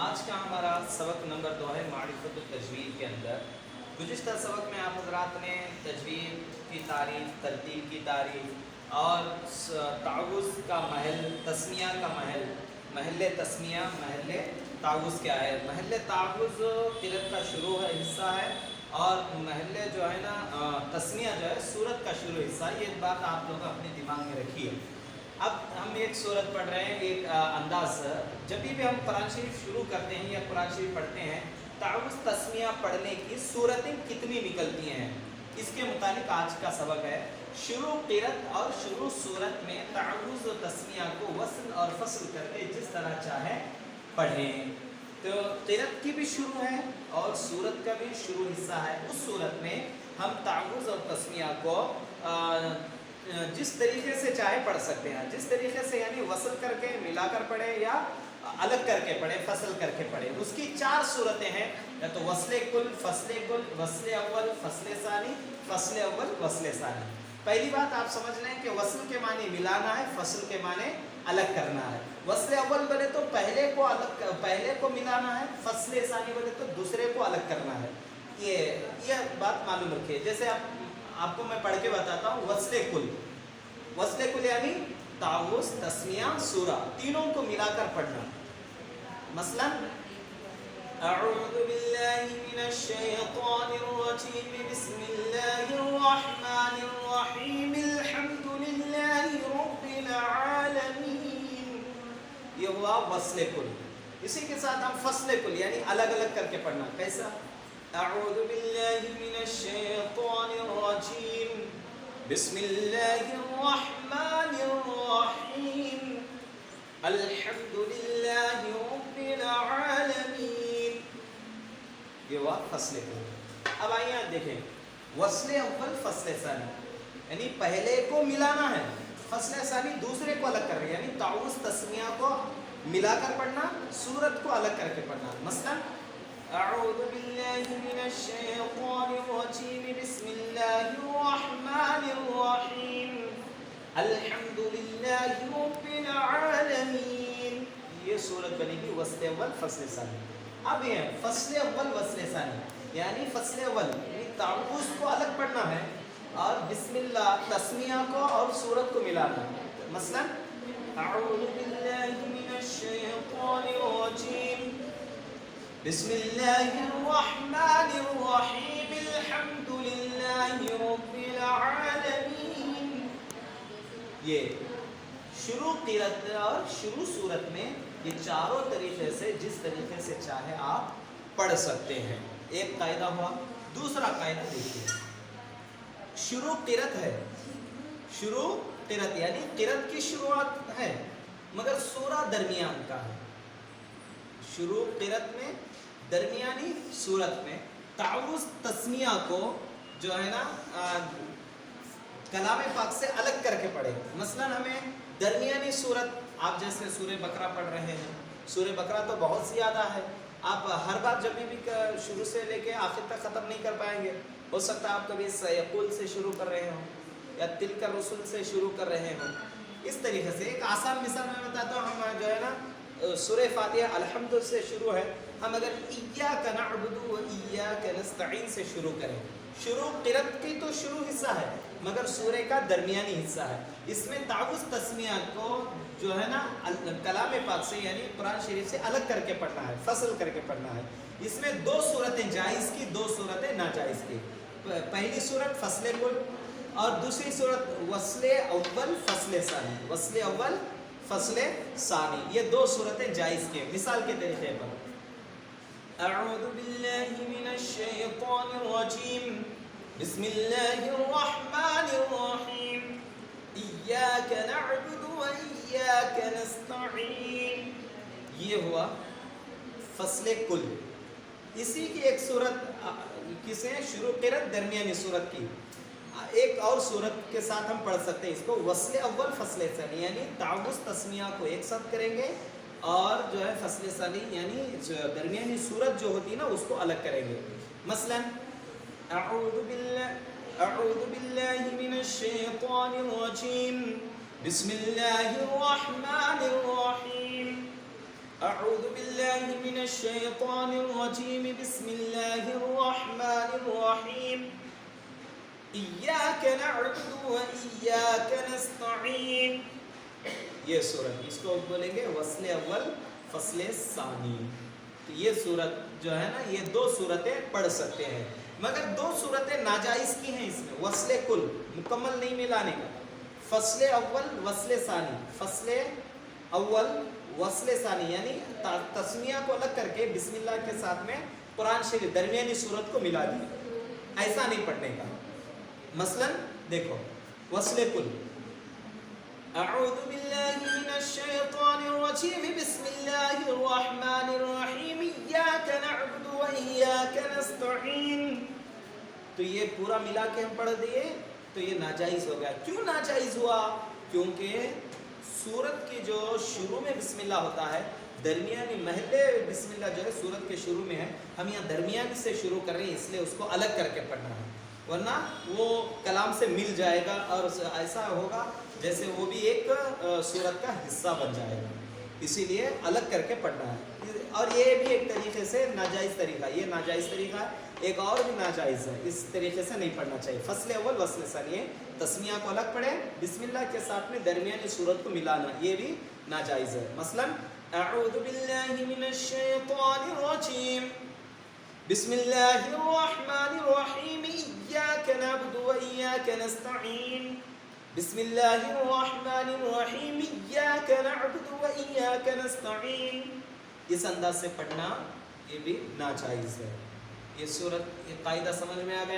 آج کا ہمارا سبق نمبر 2 ہے معرفت التجوید کے اندر۔ گزشتہ سبق میں آپ حضرات نے تجوید کی تعریف، ترتیب کی تعریف اور تعوذ کا محل، تسمیہ کا محل تسمیہ، محل تعوذ کیا ہے۔ محل تعوذ قرأت کا شروع ہے، حصہ ہے، اور محل جو ہے نا تسمیہ جو ہے سورت کا شروع حصہ ہے۔ یہ بات آپ لوگ اپنے دماغ میں رکھیے۔ اب ہم ایک سورت پڑھ رہے ہیں، ایک انداز، جب بھی ہم قرآن شریف شروع کرتے ہیں یا قرآن شریف پڑھتے ہیں، تعوذ تسمیہ پڑھنے کی صورتیں کتنی نکلتی ہیں، اس کے متعلق آج کا سبق ہے۔ شروع قرأت اور شروع صورت میں تعوذ و تسمیہ کو وصل اور فصل کر کے جس طرح چاہے پڑھیں۔ تو قرأت کی بھی شروع ہے اور صورت کا بھی شروع حصہ ہے۔ اس صورت میں ہم تعوذ اور تسمیہ کو جس طریقے سے چاہے پڑھ سکتے ہیں، جس طریقے سے، یعنی وصل کر کے ملا کر پڑھیں یا الگ کر کے پڑھیں، فصل کر کے پڑھیں۔ اس کی 4 صورتیں ہیں، یا تو وصل کل، وصل اول، فصل ثانی، فصل اول، فصل ثانی۔ پہلی بات آپ سمجھ لیں کہ وصل کے معنی ملانا ہے، فصل کے معنی الگ کرنا ہے۔ وصل اول بولے تو پہلے کو ملانا ہے، فصل ثانی بولے تو دوسرے کو الگ کرنا ہے۔ یہ بات معلوم رکھیے۔ جیسے آپ کو میں پڑھ کے بتاتا ہوں، وصل کل یعنی تعوذ، تسمیہ، سورہ، تینوں کو ملا کر پڑھنا۔ مثلا اعوذ باللہ من الشیطان الرجیم، بسم اللہ الرحمن الرحیم، الحمد للہ رب العالمین۔ یہ ہوا وصل کل۔ اسی کے ساتھ ہم فصل کل یعنی الگ الگ کر کے پڑھنا۔ کیسا؟ اعوذ باللہ من الشیطان الرجیم، بسم اللہ الرحمن الرحیم، الحمد للہ رب العالمین۔ یہ ہوا فصل کل۔ اب آئیے آپ دیکھیں، وصل اول، فصل ثانی، یعنی پہلے کو ملانا ہے، فصل ثانی دوسرے کو الگ کر رہے ہیں، یعنی تعوذ تسمیہ کو ملا کر پڑھنا، سورت کو الگ کر کے پڑھنا۔ مثلا اعوذ باللہ من الشیطان الرجیم، بسم اللہ الرحمن الرحیم، الحمد للہ رب العالمین۔ یہ سورت بنے گی وصل اول، فصل ثانی۔ اب یہ فصل اول، وصل ثانی، یعنی فصل اول یعنی تعوذ کو الگ پڑھنا ہے اور بسم اللہ تسمیہ کو اور سورت کو ملانا ہے۔ مثلا اعوذ باللہ من الشیطان الرجیم، بسم اللہ الرحمن الرحیم، الحمد للہ رب العالمین۔ یہ شروع قرأت اور شروع صورت میں یہ چاروں طریقے سے جس طریقے سے چاہے آپ پڑھ سکتے ہیں۔ ایک قاعدہ ہوا۔ دوسرا قاعدہ دیکھیے، شروع قرأت ہے، شروع قرأت یعنی قرأت کی شروعات ہے مگر سورہ درمیان کا ہے۔ شروع قرأت میں، درمیانی صورت میں تعوذ تسمیہ کو جو ہے نا کلام پاک سے الگ کر کے پڑھے۔ مثلا ہمیں درمیانی صورت، آپ جیسے سورہ بقرہ پڑھ رہے ہیں، سورہ بقرہ تو بہت زیادہ ہے، آپ ہر بار جب بھی شروع سے لے کے آخر تک ختم نہیں کر پائیں گے۔ ہو سکتا ہے آپ کبھی سیقول سے شروع کر رہے ہوں یا تلک الرسل سے شروع کر رہے ہوں۔ اس طریقے سے ایک آسان مثال میں بتاتا ہوں، ہم جو ہے نا سورہ فاتحہ الحمد سے شروع ہے، ہم اگر ایاک نعبد و ایاک نستعین سے شروع کریں، شروع قرأت کی تو شروع حصہ ہے مگر سورہ کا درمیانی حصہ ہے۔ اس میں تعوذ تسمیہ کو جو ہے نا کلام پاک سے یعنی قرآن شریف سے الگ کر کے پڑھنا ہے، فصل کر کے پڑھنا ہے۔ اس میں 2 صورتیں جائز کی، 2 صورتیں ناجائز کی۔ پہلی صورت فصل کل اور دوسری صورت وصل اول، فصل ثانی، وصل اول، فصل ثانی، یہ 2 صورتیں جائز کی ہیں۔ مثال کے طریقے پر اعوذ باللہ من الشیطان الرجیم، بسم اللہ الرحمن الرحیم، ایاک نعبد و ایاک نستعین۔ یہ ہوا فصل کل۔ اسی کی ایک صورت کسے شروع قرأت درمیانی صورت کی، ایک اور صورت کے ساتھ ہم پڑھ سکتے ہیں اس کو، وصل اول، فصل ثانی، یعنی تعوذ تسمیہ کو ایک ساتھ کریں گے اور جو ہے فصل ثانی یعنی درمیانی صورت جو ہوتی ہے نا اس کو الگ کریں گے۔ مثلا اعوذ باللہ من الشیطان الرجیم، بسم اللہ الرحمن الرحیم، اعوذ باللہ من الشیطان الرجیم بسم اللہ الرحمن الرحیم ایاک نعبد و ایاک نستعین. یہ صورت اس کو بولیں گے وصل اول فصل ثانی. تو یہ صورت جو ہے نا یہ دو صورتیں پڑھ سکتے ہیں مگر دو صورتیں ناجائز کی ہیں اس میں. وصل کل مکمل نہیں ملانے کا. فصل اول وصل ثانی. فصل اول وصل ثانی یعنی تسمیہ کو الگ کر کے بسم اللہ کے ساتھ میں قرآن شریف درمیانی صورت کو ملا دیا. ایسا نہیں پڑھنے کا. مثلا دیکھو وصل کل اعوذ باللہ من الشیطان الرجیم بسم اللہ الرحمن الرحیم ایاک نعبد و ایاک نستعین. تو یہ پورا ملا کے ہم پڑھ دیے تو یہ ناجائز ہو گیا. کیوں ناجائز ہوا؟ کیونکہ سورت کی جو شروع میں بسم اللہ ہوتا ہے درمیانی محلے بسم اللہ جو ہے سورت کے شروع میں ہے ہم یہاں درمیانی سے شروع کر رہے ہیں اس لیے اس کو الگ کر کے پڑھنا ہے ورنہ وہ کلام سے مل جائے گا اور ایسا ہوگا جیسے وہ بھی ایک سورت کا حصہ بن جائے گا. اسی لیے الگ کر کے پڑھنا ہے. اور یہ بھی ایک طریقے سے ناجائز طریقہ. یہ ناجائز طریقہ ہے. ایک اور بھی ناجائز ہے. اس طریقے سے نہیں پڑھنا چاہیے. فصل اول وصل ثانی تسمیہ کو الگ پڑھیں بسم اللہ کے ساتھ میں درمیانی صورت کو ملانا یہ بھی ناجائز ہے. مثلا اعوذ باللہ من الشیطان الرجیم بسم اللہ الرحمن الرحیم ایاک نعبد و ایاک نستعین. بسم اللہ الرحمن الرحیم ایاک نعبد و ایاک نستعین. اس انداز سے پڑھنا یہ بھی ناجائز ہے. یہ صورت یہ قاعدہ سمجھ میں آ گیا.